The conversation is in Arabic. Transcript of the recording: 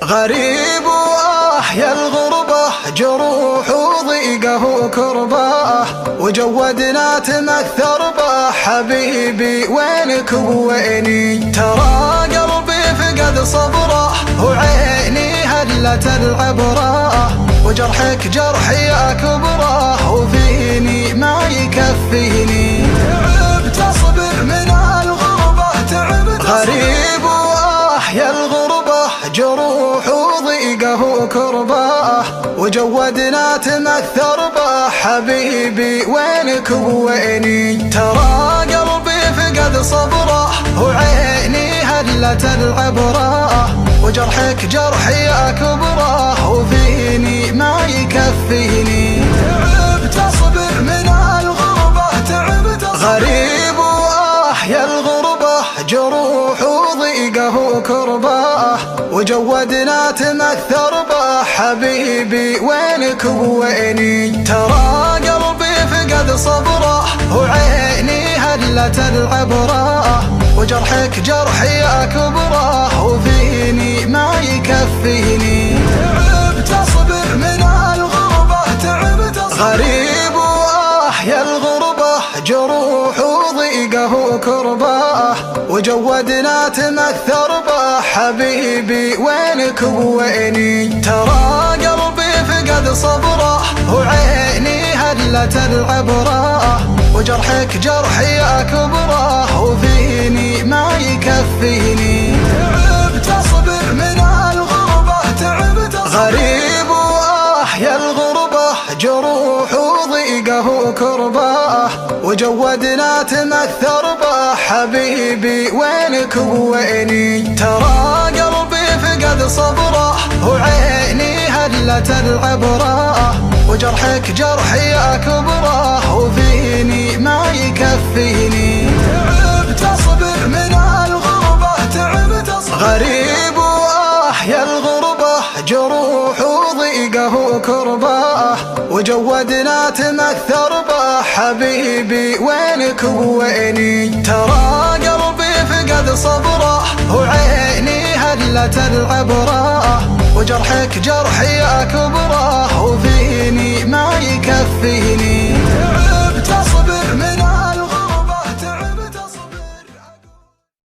غريب وأحيا الغربة، جروح وضيقه وكربه، وجودنا تمثر به. حبيبي وينك وويني؟ ترى قلبي فقد صبره، وعيني هلت العبره، وجرحك جرحي أكبره، وفيني ما يكفيني. تعبت أصبر من الغربة، تعبت غريب وأحيا الغربة، جروح وضيقه وكربه، وجودنا تمثر به. حبيبي وينك وويني؟ ترى قلبي فقد صبره، وعيني هلت العبره، وجرحك جرحي أكبره، وفيني ما يكفيني. تعبت أصبر من الغربة، تعبت غريب وأحيا الغربة، جروح وضيقه وكربه، وجودنا تمثر به. حبيبي وينك وويني؟ ترى قلبي فقد صبره، وعيني هلت العبره، وجرحك جرحي أكبره، وفيني ما يكفيني. تعبت أصبر من الغربة، تعبت غريب وأحيا الغربة، جروح وضيقه وكربه، وجودنا تمثر به. حبيبي وينك وويني؟ ترى قلبي فقد صبره، وعيني هلت العبره، وجرحك جرحي أكبره، وفيني ما يكفيني. تعبت أصبر من الغربة، تعبت غريب وأحيا الغربة، جروح وضيقه وكربه، وجودنا تمثر به. حبيبي وينك وويني؟ ترى قلبي فقد صبره، وعيني هلت العبره، وجرحك جرحي أكبره، وفيني ما يكفيني. تعبت أصبر من الغربة، تعبت غريب وأحيا الغربة، جروح وضيقه وكربه، وجودنا تمثر به. حبيبي وينك وويني؟ ترى قلبي فقد صبره، وعيني هلت العبره، وجرحك جرحي أكبره، وفيني ما يكفيني.